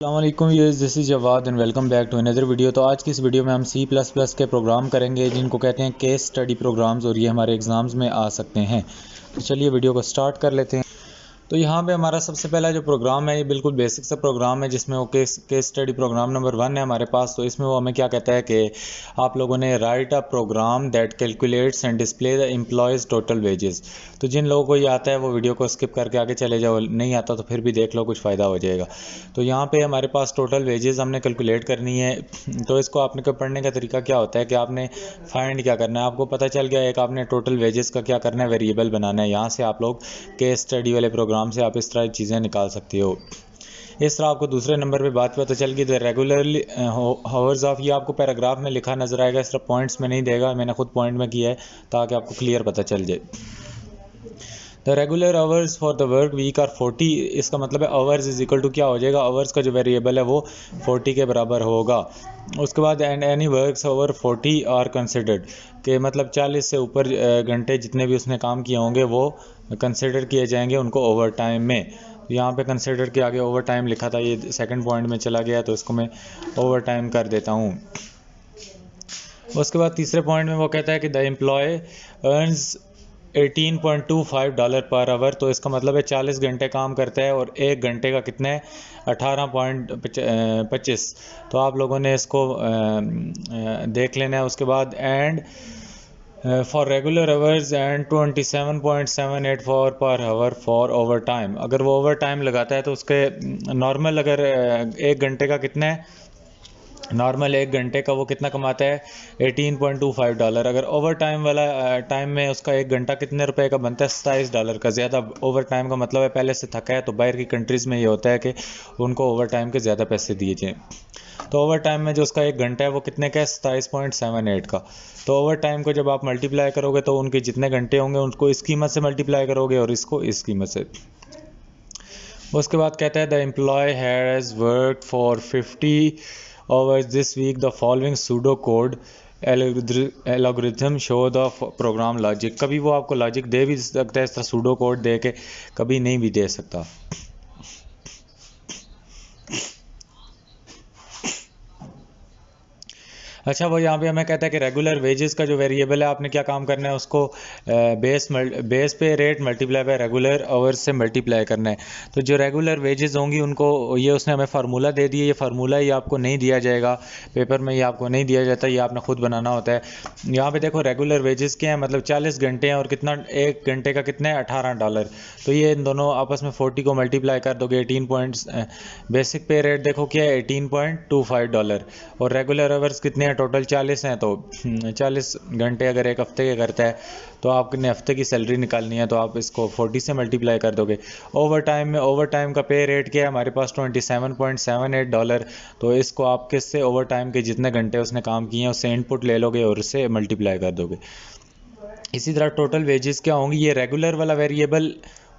अस्सलामुअलैकुम viewers, this is Jawad and welcome back to another video. तो आज की इस वीडियो में हम C++ के प्रोग्राम करेंगे जिनको कहते हैं केस स्टडी प्रोग्राम्स, और ये हमारे एग्ज़ाम्स में आ सकते हैं। तो चलिए वीडियो को स्टार्ट कर लेते हैं। तो यहाँ पे हमारा सबसे पहला जो प्रोग्राम है ये बिल्कुल बेसिक सा प्रोग्राम है जिसमें वो केस स्टडी प्रोग्राम नंबर 1 है हमारे पास। तो इसमें वो हमें क्या कहता है कि आप लोगों ने write a program that calculates and display the employees total wages. तो जिन लोगों को ये आता है वो वीडियो को स्किप करके आगे चले जाओ, नहीं आता तो फिर भी देख लो, कुछ फ़ायदा हो जाएगा। तो यहाँ पे हमारे पास टोटल वेजेस हमने कैलकुलेट करनी है। तो इसको आपने को पढ़ने का तरीका क्या होता है कि आपने फाइंड क्या करना है, आपको पता चल गया एक आपने टोटल वेजेस का क्या करना है, वेरिएबल बनाना है। यहाँ से आप लोग केस स्टडी वाले प्रोग्राम से आप इस तरह चीज़ें निकाल सकते हो। इस तरह आपको दूसरे नंबर पे बात पता चल गई। तो रेगुलरली हावर्स ऑफ, ये आपको पैराग्राफ में लिखा नज़र आएगा, इस तरह पॉइंट्स में नहीं देगा, मैंने खुद पॉइंट में किया है ताकि आपको क्लियर पता चल जाए। The regular hours for the work week are 40। इसका मतलब है आवर्स इज इक्वल टू क्या हो जाएगा, आवर्स का जो वेरिएबल है वो 40 के बराबर होगा। उसके बाद and any works over 40 are considered, के मतलब 40 से ऊपर घंटे जितने भी उसने काम किए होंगे वो कंसिडर किए जाएंगे उनको ओवर टाइम में। यहाँ पे कंसिडर के आगे ओवर टाइम लिखा था, ये सेकंड पॉइंट में चला गया, तो इसको मैं ओवर टाइम कर देता हूँ। उसके बाद तीसरे पॉइंट में वो कहता है कि the employ earns $18.25 per hour. तो इसका मतलब है 40 घंटे काम करता है और एक घंटे का कितना है, 18.25। तो आप लोगों ने इसको देख लेना है। उसके बाद and for regular hours and 27.78 for per hour for over time. अगर वो ओवर टाइम लगाता है तो उसके नॉर्मल अगर एक घंटे का कितना है, नॉर्मल एक घंटे का वो कितना कमाता है, $18.25। अगर ओवर टाइम वाला टाइम में उसका एक घंटा कितने रुपए का बनता है, $27 का। ज़्यादा ओवर टाइम का मतलब है पहले से थका है, तो बाहर की कंट्रीज़ में ये होता है कि उनको ओवर टाइम के ज़्यादा पैसे दिए जाएँ। तो ओवर टाइम में जो उसका एक घंटा है वो कितने का है, 27.78 का। तो ओवर टाइम को जब आप मल्टीप्लाई करोगे तो उनके जितने घंटे होंगे उनको इस कीमत से मल्टीप्लाई करोगे और इसको इस कीमत से। उसके बाद कहता है the employee has work for 50 hours this week, the following pseudo code algorithm show the program logic। कभी वो आपको लॉजिक दे भी सकता है इस तरह सूडो कोड दे के, कभी नहीं भी दे सकता। अच्छा, वो यहाँ पे हमें कहता है कि रेगुलर वेजेस का जो वेरिएबल है आपने क्या काम करना है, उसको base pay rate multiply by regular hours से मल्टीप्लाई करना है। तो जो रेगुलर वेजेस होंगी उनको ये उसने हमें फार्मूला दे दिया। ये फार्मूला ये आपको नहीं दिया जाएगा पेपर में, ये आपको नहीं दिया जाता, ये आपने खुद बनाना होता है। यहाँ पे देखो रेगुलर वेजेस क्या है, मतलब 40 घंटे हैं और कितना, एक घंटे का कितना है, $18। तो ये इन दोनों आपस में 40 को मल्टीप्लाई कर दोगे, 18 पॉइंट्स। बेसिक पे रेट देखो क्या है, $18.25। और रेगुलर आवर्स कितने हैं, टोटल 40 हैं। तो 40 घंटे अगर एक हफ्ते के करता है तो आपने हफ्ते की सैलरी निकालनी है, तो आप इसको 40 से मल्टीप्लाई कर दोगे। ओवर टाइम में ओवर टाइम का पे रेट क्या है हमारे पास, $27.78। तो इसको आप किससे, ओवर टाइम के जितने घंटे उसने काम किए हैं उससे इनपुट ले लोगे और उससे मल्टीप्लाई कर दोगे। इसी तरह टोटल वेजेस क्या होंगी, ये रेगुलर वाला वेरिएबल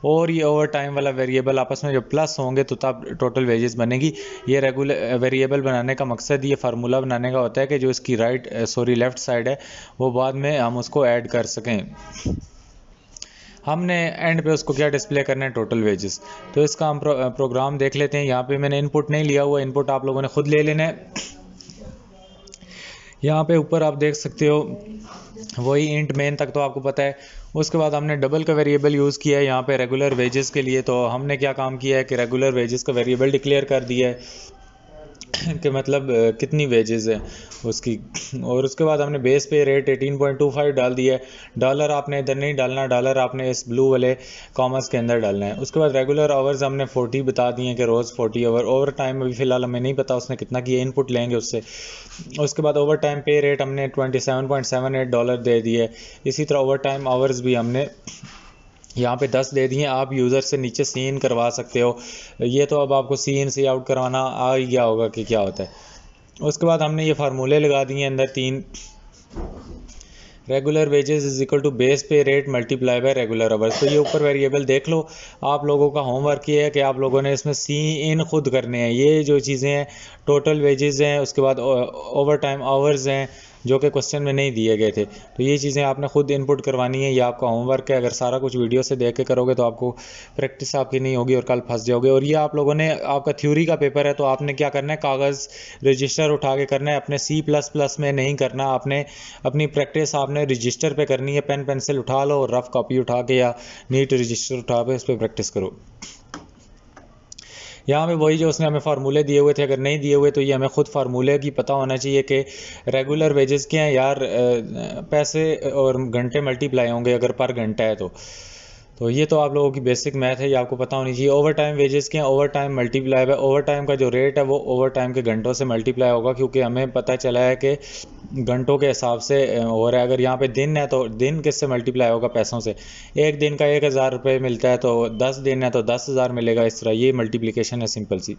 और ये ओवर टाइम वाला वेरिएबल आपस में जब प्लस होंगे तो तब टोटल वेजेस बनेगी। ये रेगुलर वेरिएबल बनाने का मकसद, ये फार्मूला बनाने का होता है कि जो इसकी लेफ़्ट साइड है वो बाद में हम उसको ऐड कर सकें। हमने एंड पे उसको क्या डिस्प्ले करना है, टोटल वेजेस। तो इसका हम प्रोग्राम देख लेते हैं। यहाँ पे मैंने इनपुट नहीं लिया हुआ, इनपुट आप लोगों ने खुद ले लेना है। यहाँ पे ऊपर आप देख सकते हो वही इंट मेन तक तो आपको पता है। उसके बाद हमने डबल का वेरिएबल यूज़ किया है यहाँ पे रेगुलर वेजेस के लिए। तो हमने क्या काम किया है कि रेगुलर वेजेस का वेरिएबल डिक्लेयर कर दिया है कि मतलब कितनी वेजेस है उसकी। और उसके बाद हमने बेस पे रेट 18.25 डाल दिया है। डॉलर आपने इधर नहीं डालना, डॉलर आपने इस ब्लू वाले कॉमर्स के अंदर डालना है। उसके बाद रेगुलर आवर्स हमने 40 बता दिए हैं कि रोज़ 40 आवर। ओवर टाइम अभी फ़िलहाल हमें नहीं पता उसने कितना किया, इनपुट लेंगे उससे। उसके बाद ओवर टाइम पे रेट हमने $27.78 दे दिए। इसी तरह ओवर टाइम आवर्स भी हमने यहाँ पे 10 दे दिए। आप यूज़र से नीचे सी इन करवा सकते हो, ये तो अब आपको सी इन सी आउट करवाना आ ही गया होगा कि क्या होता है। उसके बाद हमने ये फार्मूले लगा दिए अंदर 3। Regular wages is equal to base pay rate multiply by regular hours. तो ये ऊपर वेरिएबल देख लो। आप लोगों का होमवर्क ये है कि आप लोगों ने इसमें सी इन खुद करने हैं। ये जो चीज़ें हैं टोटल वेजेस हैं, उसके बाद ओवर टाइम आवर्स हैं, जो कि क्वेश्चन में नहीं दिए गए थे। तो ये चीज़ें आपने खुद इनपुट करवानी है, ये आपका होमवर्क है। अगर सारा कुछ वीडियो से देख के करोगे तो आपको प्रैक्टिस आपकी नहीं होगी और कल फंस जाओगे। और ये आप लोगों ने, आपका थ्योरी का पेपर है तो आपने क्या करना है, कागज़ रजिस्टर उठा के करना है। अपने C++ में नहीं करना, आपने अपनी प्रैक्टिस आपने रजिस्टर पे करनी है। पेन पेंसिल उठा लो और रफ कॉपी उठा के या नीट रजिस्टर उठा के उस पर प्रैक्टिस करो। यहाँ पे वही जो उसने हमें फार्मूले दिए हुए थे, अगर नहीं दिए हुए तो ये हमें खुद फार्मूले की पता होना चाहिए कि रेगुलर वेजेस क्या हैं यार। पैसे और घंटे मल्टीप्लाई होंगे अगर पर घंटा है तो ये तो आप लोगों की बेसिक मैथ है, ये आपको पता होनी चाहिए। ओवर टाइम वेजेस क्या है, ओवर टाइम मल्टीप्लाई है, ओवर टाइम का जो रेट है वो ओवर टाइम के घंटों से मल्टीप्लाई होगा, क्योंकि हमें पता चला है कि घंटों के हिसाब से हो रहा है। अगर यहाँ पे दिन है तो दिन किससे मल्टीप्लाई होगा, पैसों से। एक दिन का 1000 रुपये मिलता है तो 10 दिन है तो 10,000 मिलेगा। इस तरह ये मल्टीप्लिकेशन है सिंपल सी।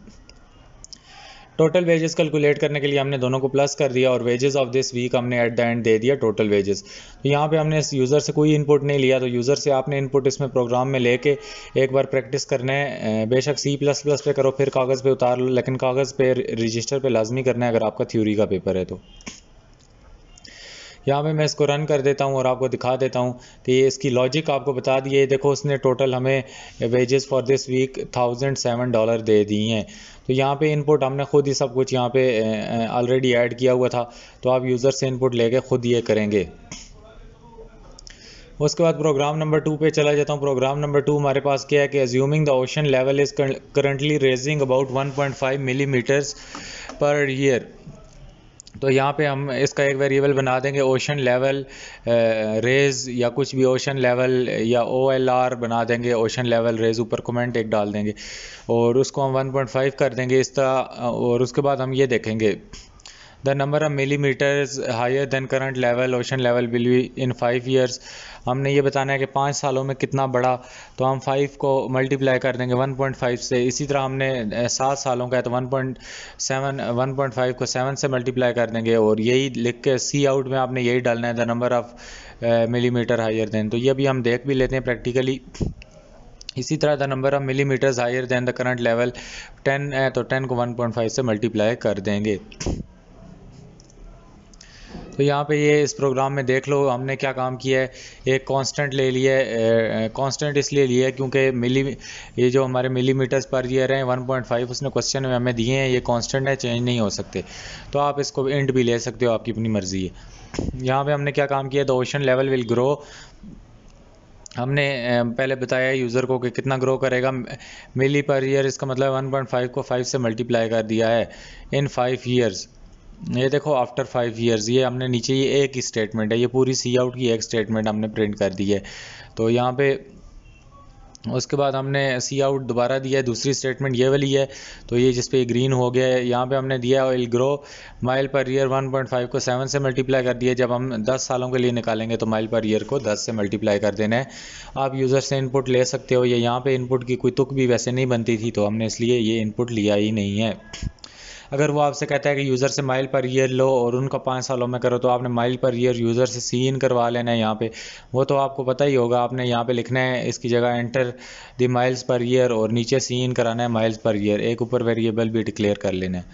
टोटल वेजेस कैलकुलेट करने के लिए हमने दोनों को प्लस कर दिया और वेजेस ऑफ दिस वीक हमने एट द एंड दे दिया टोटल वेजेस। तो यहाँ पे हमने इस यूज़र से कोई इनपुट नहीं लिया, तो यूज़र से आपने इनपुट इसमें प्रोग्राम में लेके एक बार प्रैक्टिस करना है। बेशक C++ पे करो फिर कागज़ पे उतार लो, लेकिन कागज़ पे रजिस्टर पे लाजमी करना है अगर आपका थ्योरी का पेपर है तो। यहाँ पे मैं इसको रन कर देता हूँ और आपको दिखा देता हूँ कि ये इसकी लॉजिक आपको बता दिए। देखो उसने टोटल हमें वेजेस फॉर दिस वीक $1007 दे दी हैं। तो यहाँ पे इनपुट हमने खुद ही सब कुछ यहाँ पे ऑलरेडी ऐड किया हुआ था, तो आप यूज़र से इनपुट लेके खुद ये करेंगे। उसके बाद प्रोग्राम नंबर 2 पे चला जाता हूँ। प्रोग्राम नंबर 2 हमारे पास क्या है कि assuming the ocean level is currently raising about 1.5 millimetres per year. तो यहाँ पे हम इसका एक वेरिएबल बना देंगे ओशन लेवल रेज या कुछ भी, ओशन लेवल या OLR बना देंगे। ओशन लेवल रेज ऊपर कमेंट एक डाल देंगे और उसको हम 1.5 कर देंगे इस तरह। और उसके बाद हम ये देखेंगे the number of millimeters higher than current level ocean level will be in 5 years. हमने ये बताना है कि 5 सालों में कितना बढ़ा, तो हम 5 को मल्टीप्लाई कर देंगे 1.5 से। इसी तरह हमने 7 सालों का है तो 1.5 को 7 से मल्टीप्लाई कर देंगे और यही लिख के सी आउट में आपने यही डालना है the number of millimeter higher than. तो ये भी हम देख भी लेते हैं प्रैक्टिकली। इसी तरह the number of millimeters higher than the current level 10 है तो 10 को 1.5 से मल्टीप्लाई कर देंगे। तो यहाँ पे ये इस प्रोग्राम में देख लो हमने क्या काम किया है। एक कांस्टेंट ले लिया है, कांस्टेंट इसलिए लिया है क्योंकि ये जो हमारे मिलीमीटर्स पर ईयर हैं 1.5 उसने क्वेश्चन में हमें दिए हैं, ये कांस्टेंट है, चेंज नहीं हो सकते। तो आप इसको इंट भी ले सकते हो, आपकी अपनी मर्ज़ी है। यहाँ पे हमने क्या काम किया, the ocean level will grow. हमने पहले बताया यूज़र को कि कितना ग्रो करेगा मिली पर ईयर, इसका मतलब 1.5 को 5 से मल्टीप्लाई कर दिया है इन 5 ईयर्स। ये देखो आफ्टर 5 ईयर्स, ये हमने नीचे ये एक ही स्टेटमेंट है, ये पूरी सी आउट की एक स्टेटमेंट हमने प्रिंट कर दी है। तो यहाँ पे उसके बाद हमने सी आउट दोबारा दिया है, दूसरी स्टेटमेंट ये वाली है। तो ये जिस पे ग्रीन हो गया है, यहाँ पे हमने दिया है ग्रो माइल पर ईयर 1.5 को 7 से मल्टीप्लाई कर दिया। जब हम 10 सालों के लिए निकालेंगे तो माइल पर ईयर को 10 से मल्टीप्लाई कर देना है। आप यूज़र से इनपुट ले सकते हो, ये यहाँ पे इनपुट की कोई तुक भी वैसे नहीं बनती थी तो हमने इसलिए ये इनपुट लिया ही नहीं है। अगर वो आपसे कहता है कि यूज़र से माइल पर ईयर लो और उनका 5 सालों में करो, तो आपने माइल पर ईयर यूज़र से सी इन करवा लेना है यहाँ पे। वो तो आपको पता ही होगा, आपने यहाँ पे लिखना है इसकी जगह enter the miles per year और नीचे सी इन कराना है माइल्स पर ईयर। एक ऊपर वेरिएबल भी डिक्लेयर कर लेना है।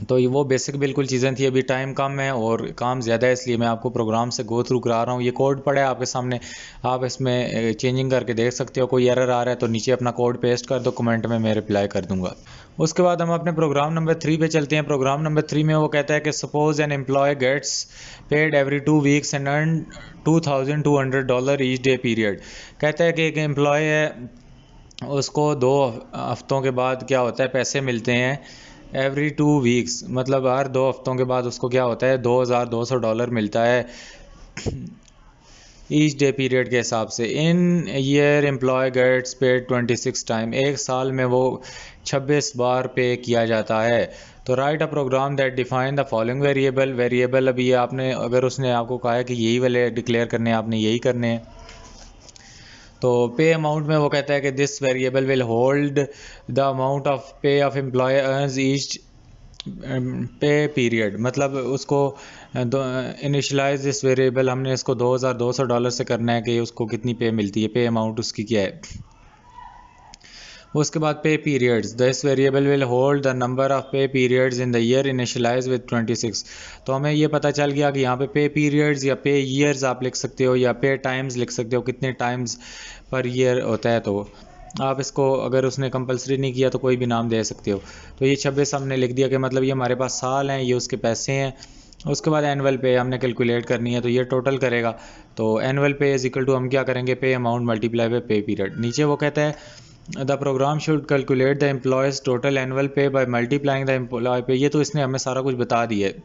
तो ये वो बेसिक बिल्कुल चीज़ें थी। अभी टाइम कम है और काम ज़्यादा है, इसलिए मैं आपको प्रोग्राम से गो थ्रू करा रहा हूँ। ये कोड पड़ा है आपके सामने, आप इसमें चेंजिंग करके देख सकते हो। कोई एरर आ रहा है तो नीचे अपना कोड पेस्ट कर दो, कमेंट में मैं रिप्लाई कर दूंगा। उसके बाद हम अपने प्रोग्राम नंबर 3 पे चलते हैं। प्रोग्राम नंबर 3 में वो कहता है कि suppose an employee gets paid every 2 weeks and earn $2,200 each day period. कहता है कि एक एम्प्लॉय है, उसको 2 हफ्तों के बाद क्या होता है, पैसे मिलते हैं एवरी 2 वीक्स, मतलब हर 2 हफ्तों के बाद उसको क्या होता है, $2,200 मिलता है ईच डे पीरियड के हिसाब से। In year employ gets paid 26 time, एक साल में वो 26 बार पे किया जाता है। तो write a program that define the following variable अभी आपने, अगर उसने आपको कहा है कि यही वाले डिक्लेयर करने हैं, आपने यही करने हैं। तो पे अमाउंट में वो कहता है कि this variable will hold the amount of पे ऑफ एम्प्लॉय अर्न्स ईच पे पीरियड, मतलब उसको इनिशलाइज दिस वेरिएबल, हमने इसको $2,200 से करना है कि उसको कितनी पे मिलती है, पे अमाउंट उसकी क्या है। उसके बाद pay periods, this variable will hold the number of pay periods in the year initialize with 26। तो हमें ये पता चल गया कि यहाँ पे पीरियड्स या पे ईयर्स आप लिख सकते हो या पे टाइम्स लिख सकते हो, कितने टाइम्स पर ईयर होता है। तो आप इसको अगर उसने कंपलसरी नहीं किया तो कोई भी नाम दे सकते हो। तो ये 26 हमने लिख दिया कि मतलब ये हमारे पास साल हैं, ये उसके पैसे हैं। उसके बाद एनुअल पे हमने कैलकुलेट करनी है, तो ये टोटल करेगा। तो एनुअल पे इज इक्वल टू हम क्या करेंगे, पे अमाउंट मल्टीप्लाई बाय पे पीरियड। नीचे वो कहता है the programme should calculate the employees total annual पे बाय मल्टीप्लाइंग द एम्प्लॉय पे। ये तो इसने हमें सारा कुछ बता दिया है,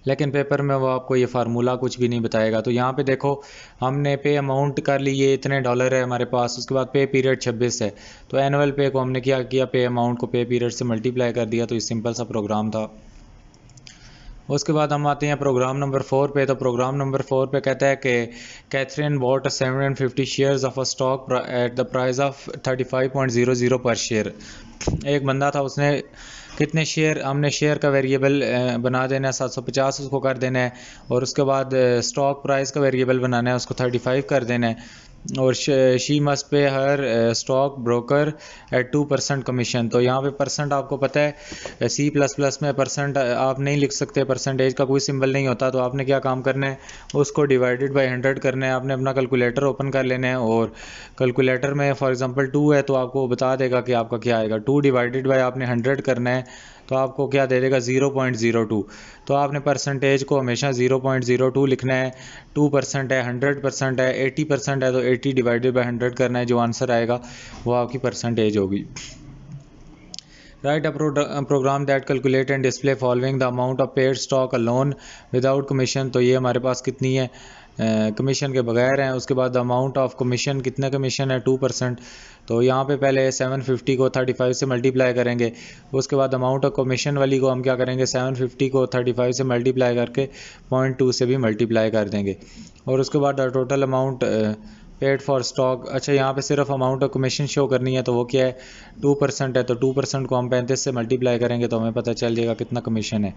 लेकिन पेपर में वो आपको ये फार्मूला कुछ भी नहीं बताएगा। तो यहाँ पे देखो हमने पे अमाउंट कर ली, ये इतने डॉलर है हमारे पास। उसके बाद पे पीरियड 26 है, तो एनुअल पे को हमने क्या किया, पे अमाउंट को पे पीरियड से मल्टीप्लाई कर दिया। तो ये सिंपल सा प्रोग्राम था। उसके बाद हम आते हैं प्रोग्राम नंबर 4 पे। तो प्रोग्राम नंबर 4 पे कहता है कि Catherine bought 750 shares of a stock at the price of 35.00 per share. एक बंदा था, उसने कितने शेयर, हमने शेयर का वेरिएबल बना देना है 750 उसको कर देना है, और उसके बाद स्टॉक प्राइस का वेरिएबल बनाना है, उसको 35 कर देना है। और she must pay her stock broker at 2% commission. तो यहाँ पे परसेंट आपको पता है C++ में परसेंट आप नहीं लिख सकते, परसेंटेज का कोई सिंबल नहीं होता। तो आपने क्या काम करना है, उसको डिवाइडेड बाय 100 करना है। आपने अपना कैलकुलेटर ओपन कर लेना है, और कैलकुलेटर में फॉर एग्जांपल 2 है तो आपको बता देगा कि आपका क्या आएगा। 2 डिवाइडेड बाय आपने 100 करना है, तो आपको क्या दे देगा, 0.02। तो आपने परसेंटेज को हमेशा 0.02 लिखना है। 2% है, 100% है, 80% है, तो 80 डिवाइडेड बाय 100 करना है। जो आंसर आएगा वो आपकी परसेंटेज होगी। Write a program that calculate and display following the amount of paid stock alone without commission. तो ये हमारे पास कितनी है, कमीशन के बगैर हैं। उसके बाद अमाउंट ऑफ कमीशन, कितना कमीशन है, 2%। तो यहाँ पे पहले 750 को 35 से मल्टीप्लाई करेंगे। उसके बाद अमाउंट ऑफ कमीशन वाली को हम क्या करेंगे, 750 को 35 से मल्टीप्लाई करके 0.2 से भी मल्टीप्लाई कर देंगे। और उसके बाद total amount paid for stock, अच्छा यहाँ पे सिर्फ अमाउंट ऑफ कमीशन शो करनी है, तो वो क्या है, 2% है। तो 2% को हम 35 से मल्टीप्लाई करेंगे तो हमें पता चल जाएगा कितना कमीशन है।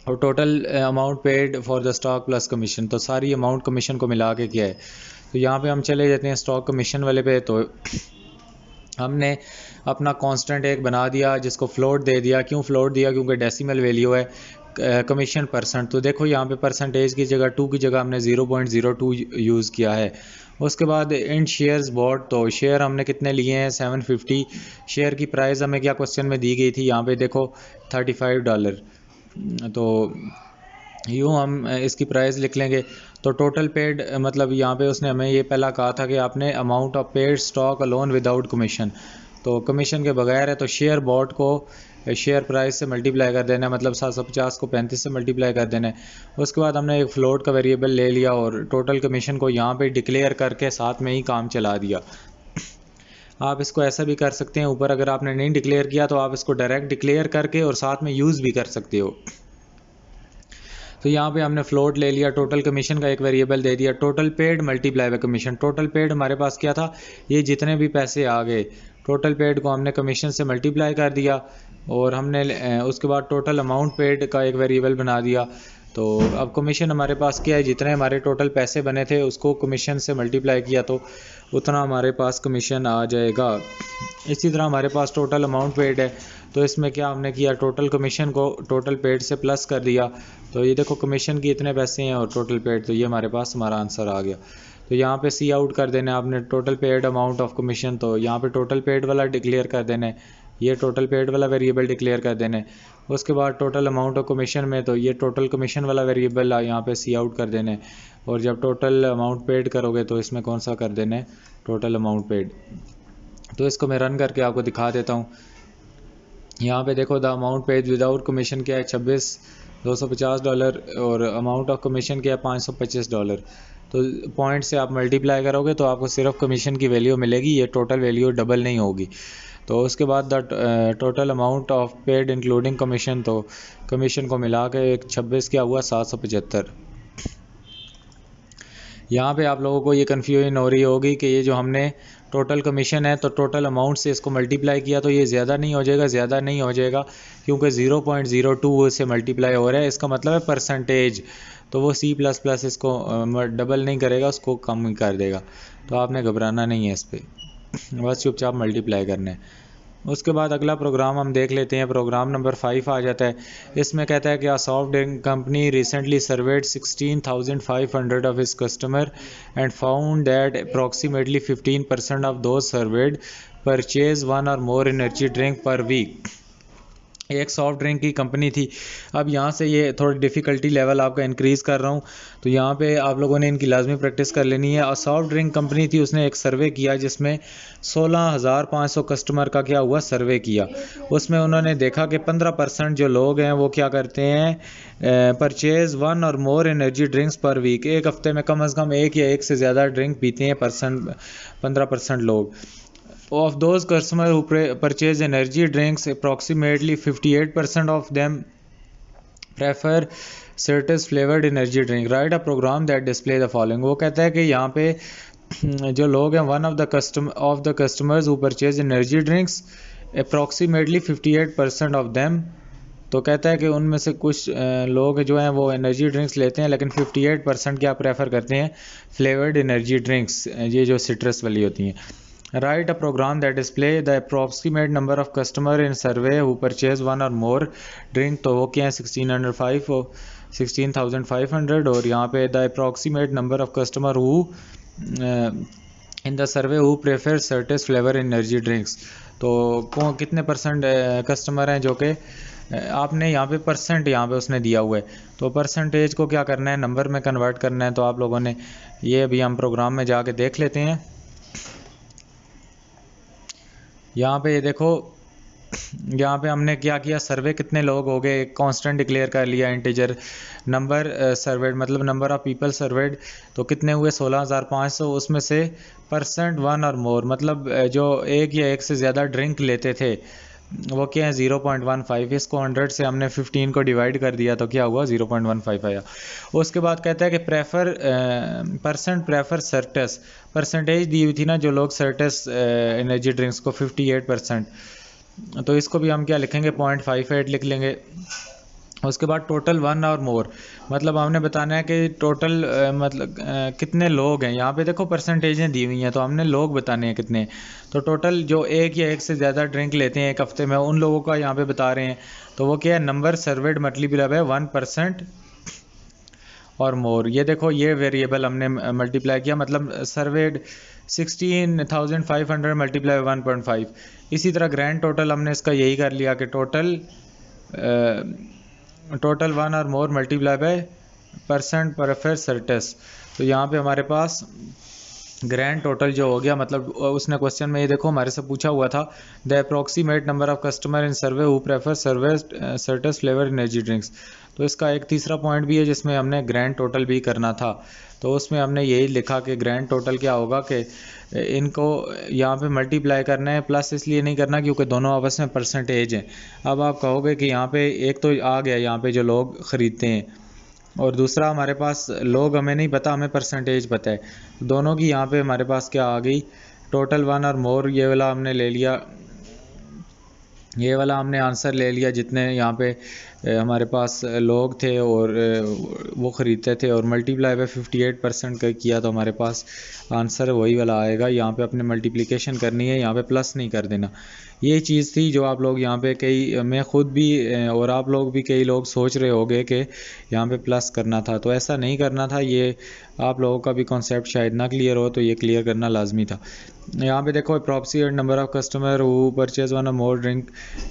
और total amount paid for the stock plus commission, तो सारी अमाउंट कमीशन को मिला के क्या है। तो यहाँ पे हम चले जाते हैं स्टॉक कमीशन वाले पे। तो हमने अपना कांस्टेंट एक बना दिया जिसको फ्लोट दे दिया। क्यों फ्लोट दिया, क्योंकि डेसिमल वैल्यू है, कमीशन परसेंट। तो देखो यहाँ पे परसेंटेज की जगह 2 की जगह हमने 0.02 यूज़ किया है। उसके बाद इन शेयर्स बॉट, तो शेयर हमने कितने लिए हैं, 750। शेयर की प्राइस हमें क्या क्वेश्चन में दी गई थी, यहाँ पे देखो $35। तो यूँ हम इसकी प्राइस लिख लेंगे। तो टोटल पेड मतलब यहाँ पे उसने हमें ये पहला कहा था कि आपने amount of paid stock alone without commission, तो कमीशन के बगैर है। तो शेयर बॉट को शेयर प्राइस से मल्टीप्लाई कर देना है, मतलब 750 को 35 से मल्टीप्लाई कर देना है। उसके बाद हमने एक फ्लोट का वेरिएबल ले लिया और टोटल कमीशन को यहाँ पे डिक्लेयर करके साथ में ही काम चला दिया। आप इसको ऐसा भी कर सकते हैं, ऊपर अगर आपने नहीं डिक्लेयर किया तो आप इसको डायरेक्ट डिक्लेयर करके और साथ में यूज़ भी कर सकते हो। तो यहाँ पे हमने फ्लोट ले लिया, टोटल कमीशन का एक वेरिएबल दे दिया, total paid multiply by commission. Total paid हमारे पास क्या था, ये जितने भी पैसे आ गए, टोटल पेड को हमने कमीशन से मल्टीप्लाई कर दिया। और हमने उसके बाद टोटल अमाउंट पेड का एक वेरिएबल बना दिया। तो अब कमीशन हमारे पास क्या है, जितने हमारे टोटल पैसे बने थे उसको कमीशन से मल्टीप्लाई किया तो उतना हमारे पास कमीशन आ जाएगा। इसी तरह हमारे पास टोटल अमाउंट पेड है, तो इसमें क्या हमने किया, टोटल कमीशन को टोटल पेड से प्लस कर दिया। तो ये देखो कमीशन की इतने पैसे हैं और टोटल पेड, तो ये हमारे पास हमारा आंसर आ गया। तो यहाँ पे सी आउट कर देना है आपने, total paid amount of commission. तो यहाँ पे टोटल पेड वाला डिक्लेयर कर देना है, ये टोटल पेड वाला वेरिएबल डिक्लेयर कर देना है। उसके बाद टोटल अमाउंट ऑफ कमीशन में तो ये टोटल कमीशन वाला वेरिएबल यहाँ पे सी आउट कर देना है। और जब टोटल अमाउंट पेड करोगे तो इसमें कौन सा कर देना है, टोटल अमाउंट पेड। तो इसको मैं रन करके आपको दिखा देता हूँ। यहाँ पे देखो the amount paid without commission क्या है, $26,250 और अमाउंट ऑफ कमीशन क्या है, $525। तो पॉइंट से आप मल्टीप्लाई करोगे तो आपको सिर्फ कमीशन की वैल्यू मिलेगी, ये टोटल वैल्यू डबल नहीं होगी। तो उसके बाद the total amount of paid including commission, तो कमीशन को मिला के 26 क्या हुआ, 775। यहाँ पे आप लोगों को ये कन्फ्यूजन हो रही होगी कि ये जो हमने टोटल कमीशन है तो टोटल अमाउंट से इसको मल्टीप्लाई किया तो ये ज़्यादा नहीं हो जाएगा, ज़्यादा नहीं हो जाएगा क्योंकि 0.02 से मल्टीप्लाई हो रहा है, इसका मतलब है परसेंटेज। तो वो C++ इसको डबल नहीं करेगा, उसको कम ही कर देगा। तो आपने घबराना नहीं है इस पर। बस चुपचाप मल्टीप्लाई करना है। उसके बाद अगला प्रोग्राम हम देख लेते हैं, प्रोग्राम नंबर 5 आ जाता है। इसमें कहता है कि soft drink company recently served 16,500 of its customer and found that approximately 15% of those served purchase one or more energy drink per week. एक सॉफ्ट ड्रिंक की कंपनी थी। अब यहाँ से ये थोड़ी डिफ़िकल्टी लेवल आपका इंक्रीज़ कर रहा हूँ, तो यहाँ पे आप लोगों ने इनकी लाजमी प्रैक्टिस कर लेनी है। और सॉफ्ट ड्रिंक कंपनी थी, उसने एक सर्वे किया जिसमें 16,500 कस्टमर का क्या हुआ सर्वे किया। उसमें उन्होंने देखा कि 15% जो लोग हैं वो क्या करते हैं, purchase one or more energy drinks per week. एक हफ्ते में कम से कम एक या एक से ज़्यादा ड्रिंक पीते हैं 15% लोग। Of those customers who purchase energy drinks, approximately 58% of them prefer citrus flavored energy drink. Write a program that display the following. वो कहता है कि यहाँ पे जो लोग हैं, one of the customers who purchase energy drinks, approximately 58% of them, तो कहता है कि उनमें से कुछ लोग जो हैं वो एनर्जी ड्रिंक्स लेते हैं, लेकिन 58% क्या प्रेफर करते हैं, फ्लेवर्ड एनर्जी ड्रिंक्स, ये जो सिट्रस वाली होती हैं। Write a program that display the approximate number of customer in survey who purchase one or more drink, तो वो क्या है 16,500, और यहाँ पे the approximate number of customer who in the survey who prefer certain flavor energy drinks, तो कितने percent customer हैं जो कि आपने यहाँ पे परसेंट यहाँ पे उसने दिया हुआ है, तो परसेंटेज को क्या करना है, नंबर में कन्वर्ट करना है। तो आप लोगों ने ये अभी हम प्रोग्राम में जाके देख लेते हैं। यहाँ पे ये देखो, यहाँ पे हमने क्या किया, सर्वे कितने लोग हो गए, एक कांस्टेंट डिक्लेयर कर लिया, इंटीजर नंबर सर्वेड मतलब नंबर ऑफ पीपल सर्वेड, तो कितने हुए 16,500। उसमें से परसेंट वन और मोर मतलब जो एक या एक से ज़्यादा ड्रिंक लेते थे वो क्या है 0.15। इसको 100 से हमने 15 को डिवाइड कर दिया तो क्या हुआ 0.15 आया। उसके बाद कहता है कि परसेंट प्रेफर सर्टस, परसेंटेज दी हुई थी ना जो लोग सर्टस एनर्जी ड्रिंक्स को 58%, तो इसको भी हम क्या लिखेंगे 0.58 लिख लेंगे। उसके बाद टोटल वन और मोर मतलब हमने बताना है कि टोटल मतलब कितने लोग हैं। यहाँ पे देखो परसेंटेजें दी हुई हैं तो हमने लोग बताने हैं कितने, तो टोटल जो एक या एक से ज़्यादा ड्रिंक लेते हैं एक हफ्ते में उन लोगों का यहाँ पे बता रहे हैं। तो वो क्या है, नंबर सर्वेड मल्टीप्लाई है 1% और मोर। ये देखो ये वेरिएबल हमने मल्टीप्लाई किया, मतलब सर्वेड 16,500 मल्टीप्लाई 1.5। इसी तरह ग्रैंड टोटल हमने इसका यही कर लिया कि total one or more multiply by percent prefer सर्टस। तो यहाँ पे हमारे पास ग्रैंड टोटल जो हो गया, मतलब उसने क्वेश्चन में ये देखो हमारे से पूछा हुआ था the approximate number of customer in survey who prefer citrus flavour energy drinks. तो इसका एक तीसरा पॉइंट भी है जिसमें हमने ग्रैंड टोटल भी करना था, तो उसमें हमने यही लिखा कि ग्रैंड टोटल क्या होगा कि इनको यहाँ पे मल्टीप्लाई करना है, प्लस इसलिए नहीं करना क्योंकि दोनों आपस में परसेंटेज हैं। अब आप कहोगे कि यहाँ पे एक तो आ गया यहाँ पे जो लोग ख़रीदते हैं और दूसरा हमारे पास लोग हमें नहीं पता, हमें परसेंटेज पता है, दोनों की यहाँ पे हमारे पास क्या आ गई टोटल वन और मोर। ये वाला हमने ले लिया, ये वाला हमने आंसर ले लिया जितने यहाँ पे हमारे पास लोग थे और वो ख़रीदते थे, और मल्टीप्लाई बाय 58% का किया तो हमारे पास आंसर वही वाला आएगा। यहाँ पे अपने मल्टीप्लिकेशन करनी है, यहाँ पे प्लस नहीं कर देना। ये चीज़ थी जो आप लोग यहाँ पे कई, मैं ख़ुद भी और आप लोग भी कई लोग सोच रहे होंगे कि यहाँ पे प्लस करना था, तो ऐसा नहीं करना था। ये आप लोगों का भी कॉन्सेप्ट शायद ना क्लियर हो, तो ये क्लियर करना लाजमी था। यहाँ पे देखो approximate number of customer who purchase one or more drink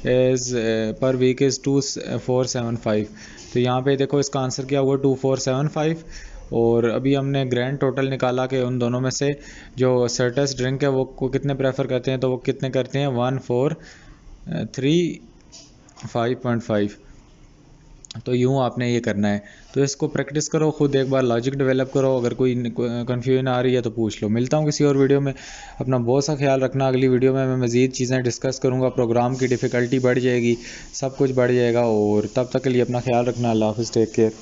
is per week is 2475। तो यहाँ पे देखो इसका आंसर क्या हुआ 2475। और अभी हमने ग्रैंड टोटल निकाला कि उन दोनों में से जो सर्टस ड्रिंक है वो कितने प्रेफर करते हैं, तो वो कितने करते हैं 1435.5। तो यूँ आपने ये करना है, तो इसको प्रैक्टिस करो खुद, एक बार लॉजिक डेवलप करो। अगर कोई कन्फ्यूजन आ रही है तो पूछ लो। मिलता हूँ किसी और वीडियो में, अपना बहुत सा ख्याल रखना। अगली वीडियो में मैं मज़ीद चीज़ें डिस्कस करूँगा, प्रोग्राम की डिफ़िकल्टी बढ़ जाएगी, सब कुछ बढ़ जाएगा, और तब तक के लिए अपना ख्याल रखना। अल्लाह हाफ़िज़, टेक केयर।